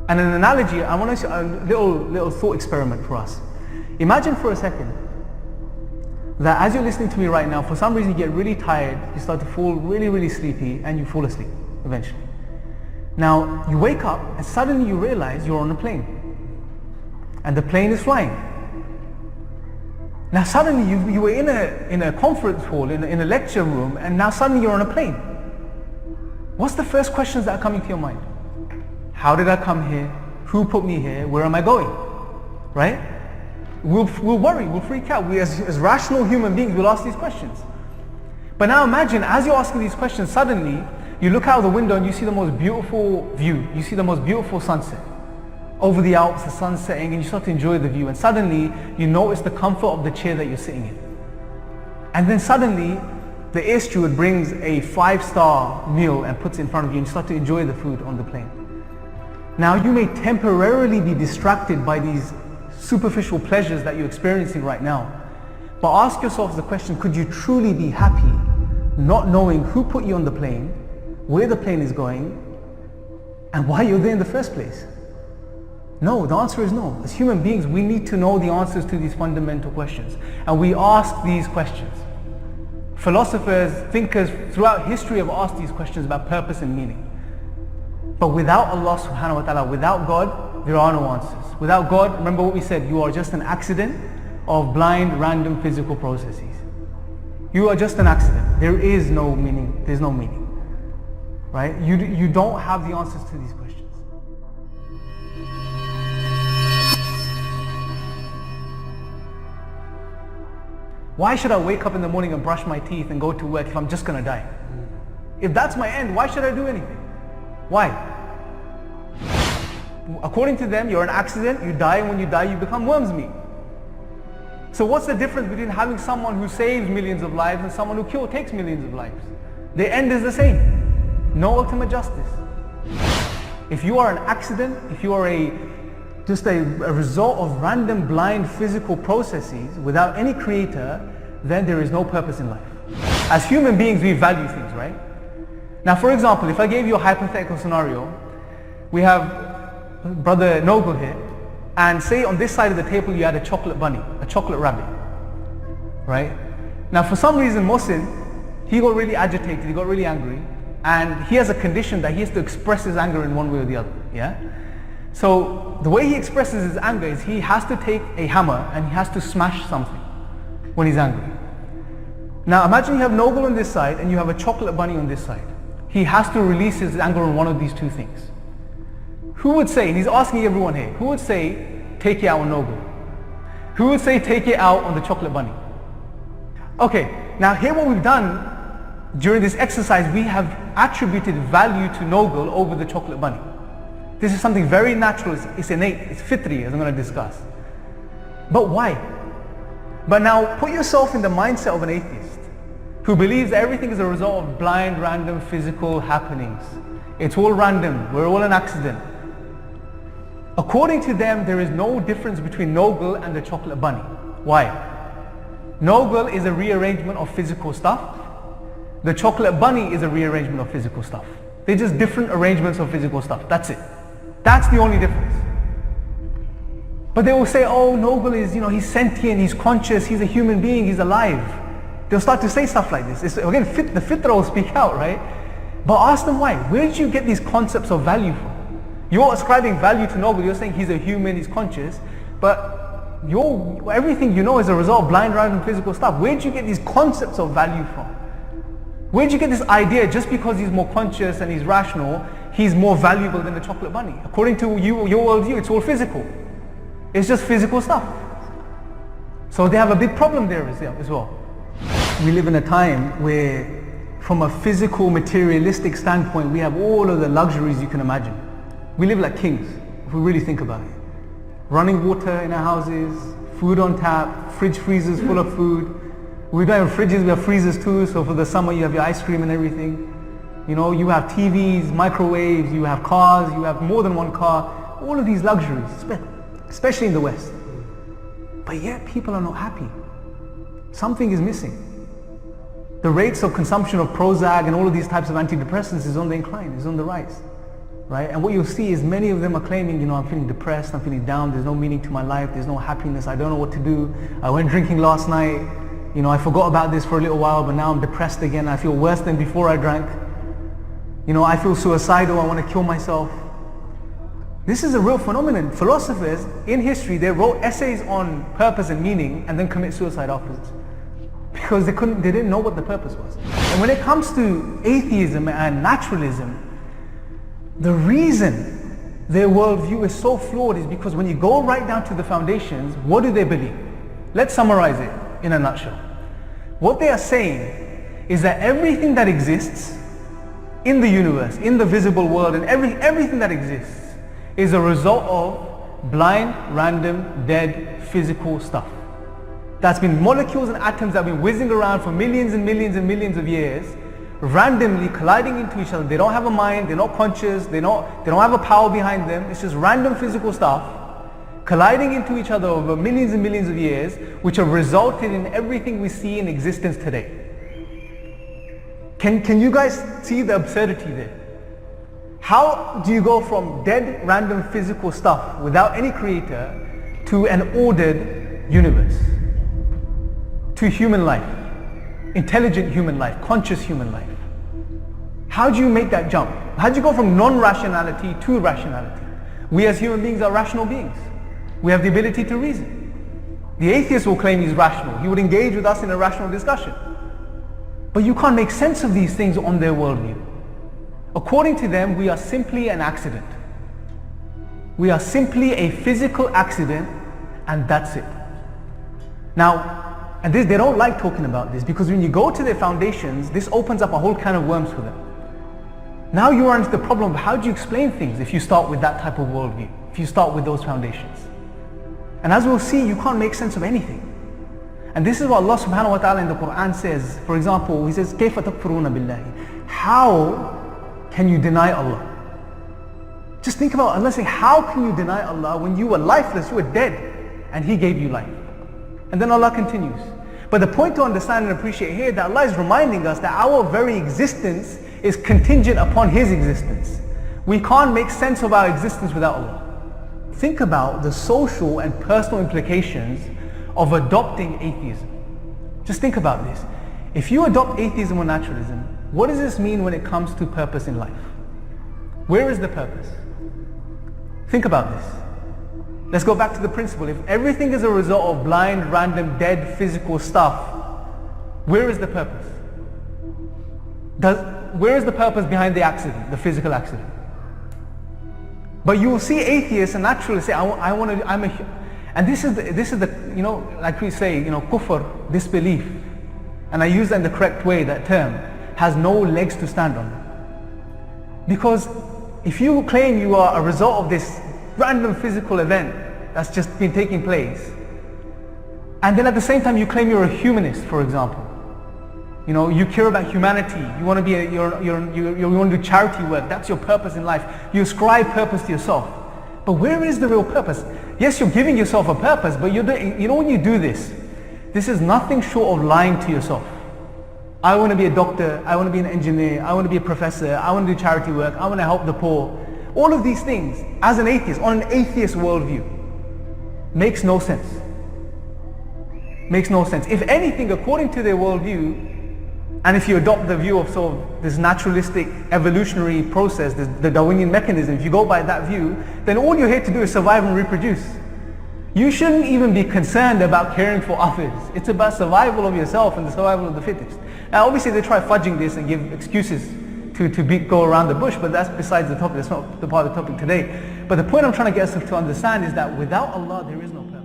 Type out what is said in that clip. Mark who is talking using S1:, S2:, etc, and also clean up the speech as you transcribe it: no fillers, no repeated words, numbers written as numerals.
S1: And an analogy, I want to show a little thought experiment for us. Imagine for a second that as you're listening to me right now, for some reason you get really tired, you start to fall really sleepy, and you fall asleep eventually. Now you wake up and suddenly you realize you're on a plane and the plane is flying. Now suddenly you were in a conference hall, in a lecture room, and now suddenly you're on a plane. What's the first questions that are coming to your mind? How did I come here? Who put me here? Where am I going? Right? We'll worry, we'll freak out. We as rational human beings will ask these questions. But now imagine, as you're asking these questions, suddenly you look out the window and you see the most beautiful view. You see the most beautiful sunset. Over the Alps, the sun's setting, and you start to enjoy the view. And suddenly you notice the comfort of the chair that you're sitting in. And then suddenly the air steward brings a 5-star meal and puts it in front of you, and you start to enjoy the food on the plane. Now you may temporarily be distracted by these superficial pleasures that you're experiencing right now. But ask yourself the question, could you truly be happy not knowing who put you on the plane, where the plane is going, and why you're there in the first place? No, the answer is no. As human beings, we need to know the answers to these fundamental questions. And we ask these questions. Philosophers, thinkers throughout history have asked these questions about purpose and meaning. But without Allah subhanahu wa ta'ala, without God, there are no answers. Without God, remember what we said, you are just an accident of blind, random physical processes. You are just an accident. There is no meaning. There's no meaning. Right? You don't have the answers to these questions. Why should I wake up in the morning and brush my teeth and go to work if I'm just going to die? If that's my end, why should I do anything? Why? According to them, you're an accident, you die, and when you die, you become worm's meat. So what's the difference between having someone who saves millions of lives and someone who takes millions of lives? The end is the same. No ultimate justice. If you are an accident, if you are just a result of random blind physical processes without any creator, then there is no purpose in life. As human beings, we value things, right? Now, for example, if I gave you a hypothetical scenario, we have Brother Noble here, and say on this side of the table you had a chocolate bunny, a chocolate rabbit, right? Now, for some reason, Mohsin, he got really agitated, he got really angry, and he has a condition that he has to express his anger in one way or the other, yeah? So the way he expresses his anger is he has to take a hammer and he has to smash something when he's angry. Now imagine you have Noble on this side and you have a chocolate bunny on this side. He has to release his anger on one of these two things. Who would say, and he's asking everyone here, who would say take it out on Noble? Who would say take it out on the chocolate bunny? Okay, now here what we've done during this exercise, we have attributed value to Noble over the chocolate bunny. This is something very natural, it's innate, it's fitri, as I'm going to discuss. But why? But now put yourself in the mindset of an atheist who believes that everything is a result of blind, random, physical happenings. It's all random, we're all an accident. According to them, there is no difference between Noble and the chocolate bunny. Why? Noble is a rearrangement of physical stuff. The chocolate bunny is a rearrangement of physical stuff. They're just different arrangements of physical stuff, that's it. That's the only difference. But they will say, oh, Noble is, he's sentient, he's conscious, he's a human being, he's alive. They'll start to say stuff like this. Again, the fitra will speak out, right? But ask them why. Where did you get these concepts of value from? You're ascribing value to Noble, you're saying he's a human, he's conscious, but everything you know is a result of blind, random physical stuff. Where did you get these concepts of value from? Where did you get this idea just because he's more conscious and he's rational, he's more valuable than the chocolate bunny? According to your worldview, it's all physical. It's just physical stuff. So they have a big problem there as well. We live in a time where, from a physical, materialistic standpoint, we have all of the luxuries you can imagine. We live like kings, if we really think about it. Running water in our houses, food on tap, fridge freezers full of food. We don't have fridges, we have freezers too, so for the summer you have your ice cream and everything. You have TVs, microwaves, you have cars, you have more than one car. All of these luxuries, especially in the West. But yet people are not happy. Something is missing. The rates of consumption of Prozac and all of these types of antidepressants is on the incline, is on the rise. right? And what you'll see is many of them are claiming, I'm feeling depressed, I'm feeling down, there's no meaning to my life, there's no happiness, I don't know what to do. I went drinking last night, I forgot about this for a little while, but now I'm depressed again. I feel worse than before I drank. I feel suicidal, I want to kill myself. This is a real phenomenon. Philosophers in history, they wrote essays on purpose and meaning and then commit suicide afterwards. Because they didn't know what the purpose was. And when it comes to atheism and naturalism, the reason their worldview is so flawed is because when you go right down to the foundations, what do they believe? Let's summarize it in a nutshell. What they are saying is that everything that exists in the universe, in the visible world, and everything that exists is a result of blind, random, dead, physical stuff. That's been molecules and atoms that have been whizzing around for millions and millions and millions of years, randomly colliding into each other. They don't have a mind, they're not conscious, they don't have a power behind them. It's just random physical stuff colliding into each other over millions and millions of years, which have resulted in everything we see in existence today. Can you guys see the absurdity there? How do you go from dead, random physical stuff without any creator to an ordered universe? To human life, intelligent human life, conscious human life. How do you make that jump? How do you go from non-rationality to rationality? We as human beings are rational beings. We have the ability to reason. The atheist will claim he's rational. He would engage with us in a rational discussion. But you can't make sense of these things on their worldview. According to them, we are simply an accident. We are simply a physical accident, and that's it. Now, and they don't like talking about this because when you go to their foundations, this opens up a whole can of worms for them. Now you run into the problem of how do you explain things if you start with that type of worldview, if you start with those foundations. And as we'll see, you can't make sense of anything. And this is what Allah subhanahu wa ta'ala in the Quran says. For example, He says, كَيْفَ تَكْفُرُونَ بِاللَّهِ. How can you deny Allah? Just think about Allah saying, how can you deny Allah when you were lifeless, you were dead, and He gave you life? And then Allah continues. But the point to understand and appreciate here that Allah is reminding us that our very existence is contingent upon His existence. We can't make sense of our existence without Allah. Think about the social and personal implications of adopting atheism. Just think about this. If you adopt atheism or naturalism, what does this mean when it comes to purpose in life? Where is the purpose? Think about this. Let's go back to the principle. If everything is a result of blind, random, dead, physical stuff, where is the purpose? Where is the purpose behind the accident, the physical accident? But you will see atheists and naturalists say, and this is the like we say, kufr, disbelief. And I use that in the correct way, that term, has no legs to stand on. Because if you claim you are a result of this random physical event that's just been taking place, and then at the same time you claim you're a humanist, for example, you care about humanity, you want to you want to do charity work, that's your purpose in life, you ascribe purpose to yourself. But where is the real purpose? Yes, you're giving yourself a purpose, but when you do this is nothing short of lying to yourself. I want to be a doctor, I want to be an engineer, I want to be a professor, I want to do charity work, I want to help the poor. All of these things, as an atheist, on an atheist worldview, makes no sense. Makes no sense. If anything, according to their worldview, and if you adopt the view of sort of this naturalistic evolutionary process, the Darwinian mechanism, if you go by that view, then all you're here to do is survive and reproduce. You shouldn't even be concerned about caring for others. It's about survival of yourself and the survival of the fittest. Now obviously they try fudging this and give excuses to go around the bush, but that's besides the topic. That's not the part of the topic today. But the point I'm trying to get us to understand is that without Allah there is no purpose.